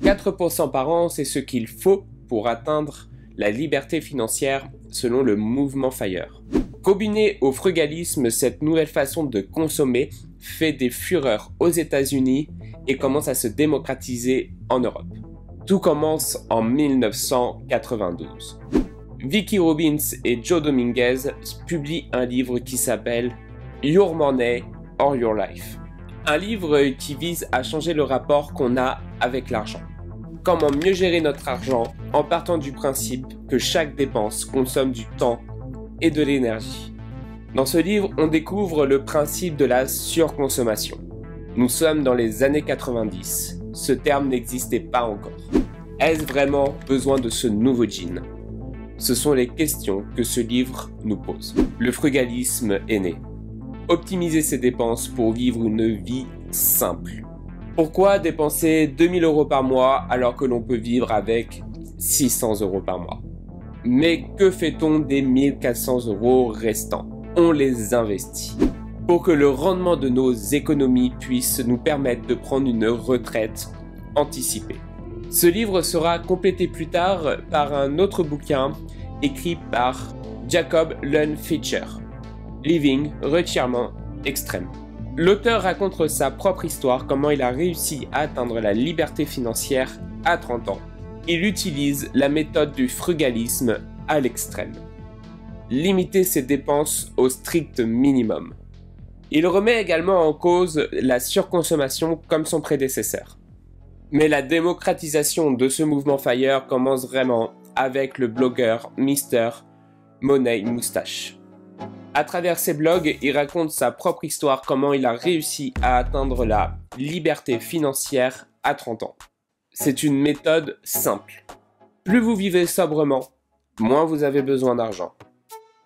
4% par an, c'est ce qu'il faut pour atteindre la liberté financière selon le mouvement FIRE. Combiné au frugalisme, cette nouvelle façon de consommer fait des fureurs aux États-Unis et commence à se démocratiser en Europe. Tout commence en 1992. Vicki Robbins et Joe Dominguez publient un livre qui s'appelle Your Money or Your Life. Un livre qui vise à changer le rapport qu'on a avec l'argent. Comment mieux gérer notre argent en partant du principe que chaque dépense consomme du temps et de l'énergie. Dans ce livre, on découvre le principe de la surconsommation. Nous sommes dans les années 90. Ce terme n'existait pas encore. Est-ce vraiment besoin de ce nouveau jean? Ce sont les questions que ce livre nous pose. Le frugalisme est né. Optimiser ses dépenses pour vivre une vie simple. Pourquoi dépenser 2000 € par mois alors que l'on peut vivre avec 600 € par mois? Mais que fait-on des 1400 € restants? On les investit pour que le rendement de nos économies puisse nous permettre de prendre une retraite anticipée. Ce livre sera complété plus tard par un autre bouquin écrit par Jacob Lund Fischer, Living Retirement Extreme. L'auteur raconte sa propre histoire, comment il a réussi à atteindre la liberté financière à 30 ans. Il utilise la méthode du frugalisme à l'extrême. Limiter ses dépenses au strict minimum. Il remet également en cause la surconsommation comme son prédécesseur. Mais la démocratisation de ce mouvement FIRE commence vraiment avec le blogueur Mr. Money Moustache. À travers ses blogs, il raconte sa propre histoire, comment il a réussi à atteindre la liberté financière à 30 ans. C'est une méthode simple. Plus vous vivez sobrement, moins vous avez besoin d'argent.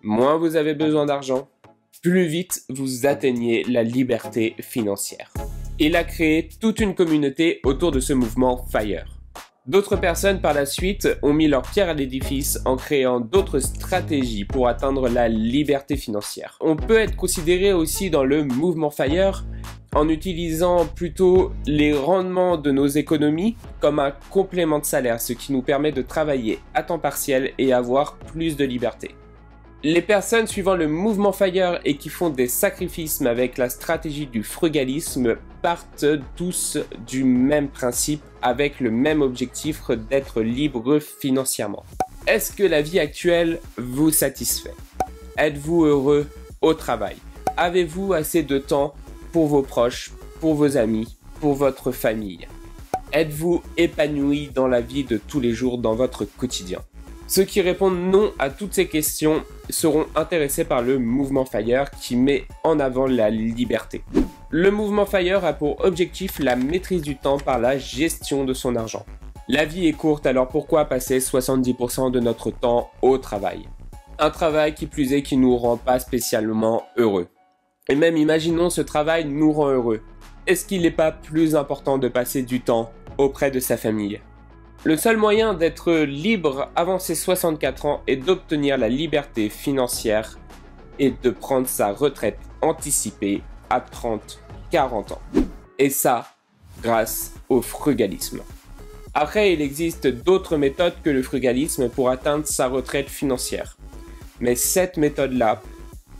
Moins vous avez besoin d'argent, plus vite vous atteignez la liberté financière. Il a créé toute une communauté autour de ce mouvement FIRE. D'autres personnes par la suite ont mis leur pierre à l'édifice en créant d'autres stratégies pour atteindre la liberté financière. On peut être considéré aussi dans le mouvement FIRE en utilisant plutôt les rendements de nos économies comme un complément de salaire, ce qui nous permet de travailler à temps partiel et avoir plus de liberté. Les personnes suivant le mouvement FIRE et qui font des sacrifices avec la stratégie du frugalisme partent tous du même principe avec le même objectif d'être libre financièrement. Est-ce que la vie actuelle vous satisfait? Êtes-vous heureux au travail? Avez-vous assez de temps pour vos proches, pour vos amis, pour votre famille? Êtes-vous épanoui dans la vie de tous les jours dans votre quotidien? Ceux qui répondent non à toutes ces questions seront intéressés par le mouvement FIRE qui met en avant la liberté. Le mouvement FIRE a pour objectif la maîtrise du temps par la gestion de son argent. La vie est courte, alors pourquoi passer 70% de notre temps au travail? Un travail qui plus est qui nous rend pas spécialement heureux. Et même imaginons ce travail nous rend heureux. Est-ce qu'il n'est pas plus important de passer du temps auprès de sa famille? Le seul moyen d'être libre avant ses 64 ans est d'obtenir la liberté financière et de prendre sa retraite anticipée à 30-40 ans. Et ça, grâce au frugalisme. Après, il existe d'autres méthodes que le frugalisme pour atteindre sa retraite financière. Mais cette méthode-là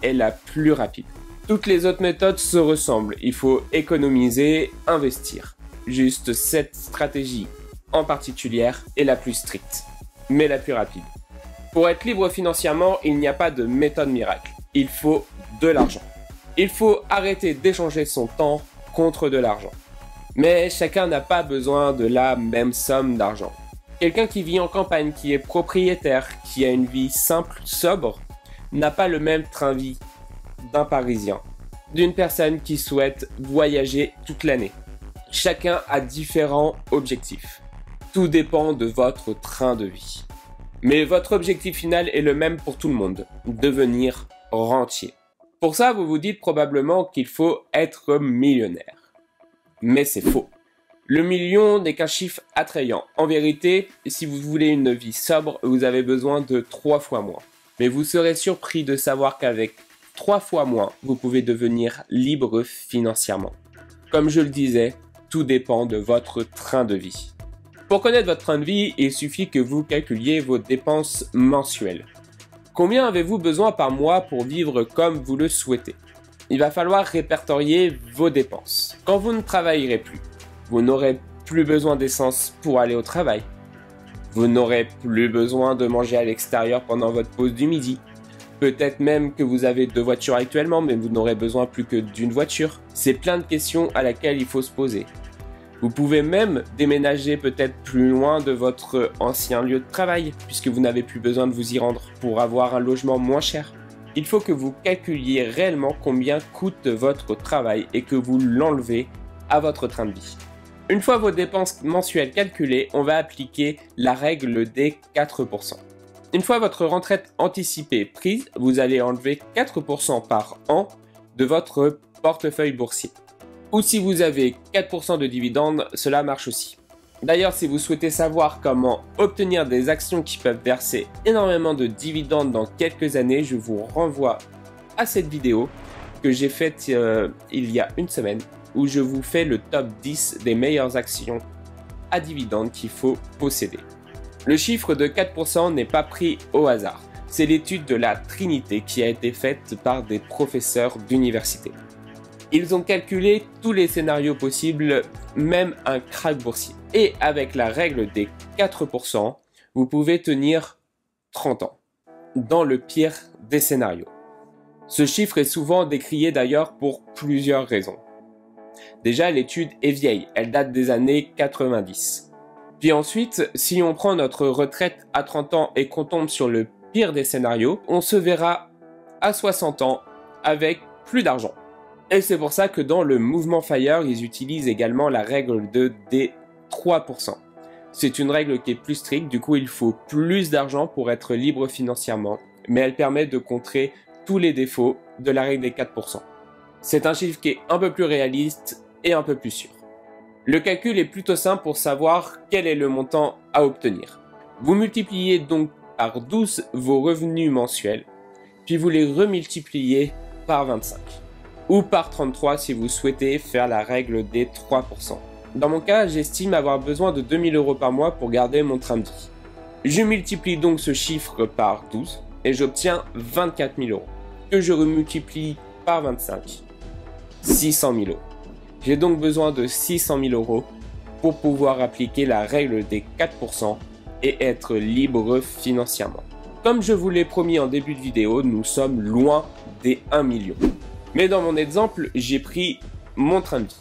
est la plus rapide. Toutes les autres méthodes se ressemblent. Il faut économiser, investir. Juste cette stratégie en particulier est la plus stricte, mais la plus rapide. Pour être libre financièrement, il n'y a pas de méthode miracle. Il faut de l'argent. Il faut arrêter d'échanger son temps contre de l'argent. Mais chacun n'a pas besoin de la même somme d'argent. Quelqu'un qui vit en campagne, qui est propriétaire, qui a une vie simple, sobre, n'a pas le même train-vie d'un Parisien, d'une personne qui souhaite voyager toute l'année. Chacun a différents objectifs. Tout dépend de votre train de vie. Mais votre objectif final est le même pour tout le monde, devenir rentier. Pour ça, vous vous dites probablement qu'il faut être millionnaire. Mais c'est faux. Le million n'est qu'un chiffre attrayant. En vérité, si vous voulez une vie sobre, vous avez besoin de 3 fois moins. Mais vous serez surpris de savoir qu'avec 3 fois moins, vous pouvez devenir libre financièrement. Comme je le disais, tout dépend de votre train de vie. Pour connaître votre train de vie, il suffit que vous calculiez vos dépenses mensuelles. Combien avez-vous besoin par mois pour vivre comme vous le souhaitez? Il va falloir répertorier vos dépenses. Quand vous ne travaillerez plus, vous n'aurez plus besoin d'essence pour aller au travail. Vous n'aurez plus besoin de manger à l'extérieur pendant votre pause du midi. Peut-être même que vous avez 2 voitures actuellement, mais vous n'aurez besoin plus que d'une voiture. C'est plein de questions à laquelle il faut se poser. Vous pouvez même déménager peut-être plus loin de votre ancien lieu de travail, puisque vous n'avez plus besoin de vous y rendre pour avoir un logement moins cher. Il faut que vous calculiez réellement combien coûte votre travail et que vous l'enlevez à votre train de vie. Une fois vos dépenses mensuelles calculées, on va appliquer la règle des 4%. Une fois votre retraite anticipée prise, vous allez enlever 4% par an de votre portefeuille boursier. Ou si vous avez 4% de dividendes, cela marche aussi. D'ailleurs, si vous souhaitez savoir comment obtenir des actions qui peuvent verser énormément de dividendes dans quelques années, je vous renvoie à cette vidéo que j'ai faite il y a une semaine, où je vous fais le top 10 des meilleures actions à dividendes qu'il faut posséder. Le chiffre de 4% n'est pas pris au hasard. C'est l'étude de la Trinité qui a été faite par des professeurs d'université. Ils ont calculé tous les scénarios possibles, même un krach boursier. Et avec la règle des 4%, vous pouvez tenir 30 ans, dans le pire des scénarios. Ce chiffre est souvent décrié d'ailleurs pour plusieurs raisons. Déjà, l'étude est vieille, elle date des années 90. Puis ensuite, si on prend notre retraite à 30 ans et qu'on tombe sur le pire des scénarios, on se verra à 60 ans avec plus d'argent. Et c'est pour ça que dans le mouvement FIRE, ils utilisent également la règle des 3%. C'est une règle qui est plus stricte, du coup il faut plus d'argent pour être libre financièrement, mais elle permet de contrer tous les défauts de la règle des 4%. C'est un chiffre qui est un peu plus réaliste et un peu plus sûr. Le calcul est plutôt simple pour savoir quel est le montant à obtenir. Vous multipliez donc par 12 vos revenus mensuels, puis vous les remultipliez par 25. Ou par 33 si vous souhaitez faire la règle des 3%. Dans mon cas, j'estime avoir besoin de 2000 € par mois pour garder mon train de vie. Je multiplie donc ce chiffre par 12 et j'obtiens 24 000 € que je remultiplie par 25. 600 000 €. J'ai donc besoin de 600 000 € pour pouvoir appliquer la règle des 4% et être libre financièrement. Comme je vous l'ai promis en début de vidéo, nous sommes loin des 1 million. Mais dans mon exemple, j'ai pris mon train de vie.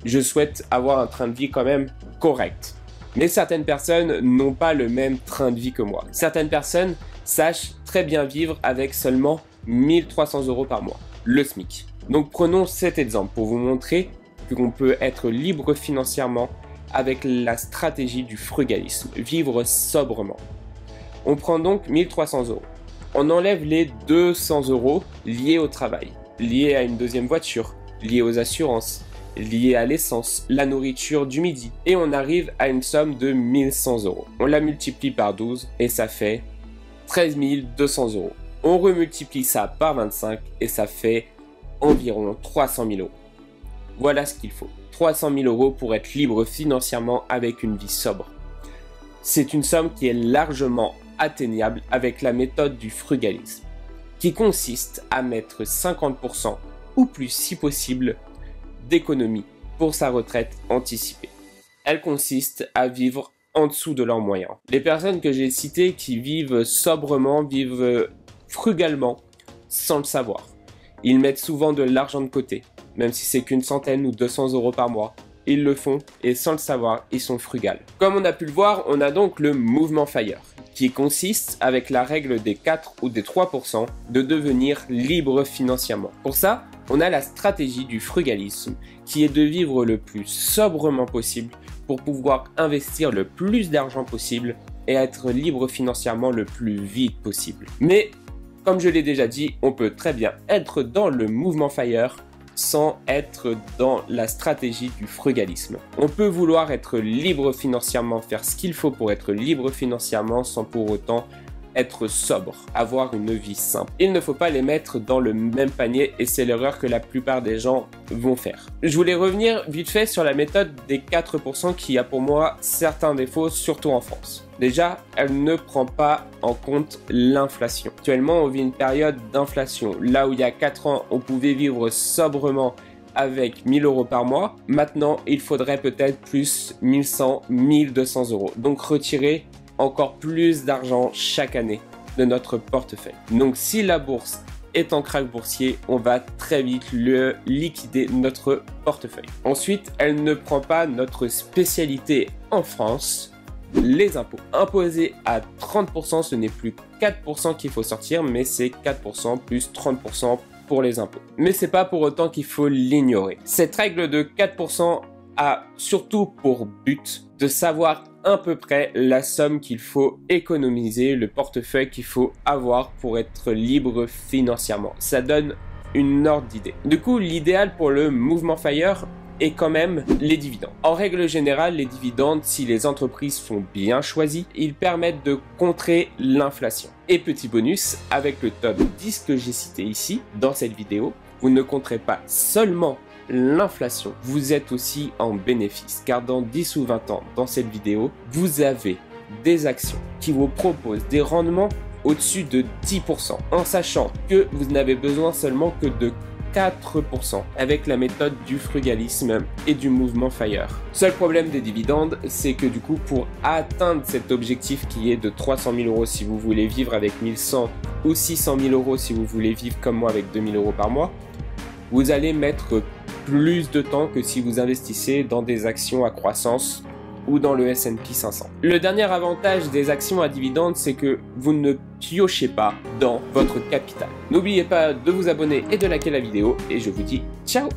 Je souhaite avoir un train de vie quand même correct. Mais certaines personnes n'ont pas le même train de vie que moi. Certaines personnes sachent très bien vivre avec seulement 1300 € par mois, le SMIC. Donc prenons cet exemple pour vous montrer qu'on peut être libre financièrement avec la stratégie du frugalisme, vivre sobrement. On prend donc 1300 €. On enlève les 200 € liés au travail, liés à une deuxième voiture, liés aux assurances, liés à l'essence, la nourriture du midi, et on arrive à une somme de 1100 €. On la multiplie par 12 et ça fait 13 200 €. On remultiplie ça par 25 et ça fait environ 300 000 €. Voilà ce qu'il faut. 300 000 € pour être libre financièrement avec une vie sobre. C'est une somme qui est largement atteignable avec la méthode du frugalisme, qui consiste à mettre 50% ou plus si possible d'économie pour sa retraite anticipée. Elle consiste à vivre en dessous de leurs moyens. Les personnes que j'ai citées qui vivent sobrement, vivent frugalement, sans le savoir. Ils mettent souvent de l'argent de côté, même si c'est qu'une centaine ou 200 € par mois. Ils le font et sans le savoir, ils sont frugales. Comme on a pu le voir, on a donc le mouvement FIRE, qui consiste, avec la règle des 4 ou des 3%, de devenir libre financièrement. Pour ça, on a la stratégie du frugalisme, qui est de vivre le plus sobrement possible pour pouvoir investir le plus d'argent possible et être libre financièrement le plus vite possible. Mais, comme je l'ai déjà dit, on peut très bien être dans le mouvement FIRE sans être dans la stratégie du frugalisme. On peut vouloir être libre financièrement, faire ce qu'il faut pour être libre financièrement sans pour autant être sobre, avoir une vie simple. Il ne faut pas les mettre dans le même panier et c'est l'erreur que la plupart des gens vont faire. Je voulais revenir vite fait sur la méthode des 4% qui a pour moi certains défauts, surtout en France. Déjà, elle ne prend pas en compte l'inflation. Actuellement, on vit une période d'inflation. Là où il y a 4 ans, on pouvait vivre sobrement avec 1000 € par mois. Maintenant, il faudrait peut-être plus 1100, 1200 €. Donc, retirer encore plus d'argent chaque année de notre portefeuille. Donc, si la bourse est en krach boursier, on va très vite liquider notre portefeuille. Ensuite, elle ne prend pas notre spécialité en France, les impôts. Imposés à 30%, ce n'est plus 4% qu'il faut sortir, mais c'est 4% plus 30% pour les impôts. Mais c'est pas pour autant qu'il faut l'ignorer. Cette règle de 4% a surtout pour but de savoir à peu près la somme qu'il faut économiser, le portefeuille qu'il faut avoir pour être libre financièrement. Ça donne une ordre d'idée. Du coup, l'idéal pour le mouvement FIRE est quand même les dividendes. En règle générale, les dividendes, si les entreprises sont bien choisies, ils permettent de contrer l'inflation. Et petit bonus, avec le top 10 que j'ai cité ici, dans cette vidéo, vous ne compterez pas seulement l'inflation, vous êtes aussi en bénéfice, car dans 10 ou 20 ans, dans cette vidéo, vous avez des actions qui vous proposent des rendements au-dessus de 10%, en sachant que vous n'avez besoin seulement que de 4% avec la méthode du frugalisme et du mouvement FIRE. Seul problème des dividendes, c'est que du coup, pour atteindre cet objectif qui est de 300 000 € si vous voulez vivre avec 1100 ou 600 000 € si vous voulez vivre comme moi avec 2000 € par mois, vous allez mettre plus de temps que si vous investissez dans des actions à croissance ou dans le S&P 500. Le dernier avantage des actions à dividendes, c'est que vous ne piochez pas dans votre capital. N'oubliez pas de vous abonner et de liker la vidéo et je vous dis ciao!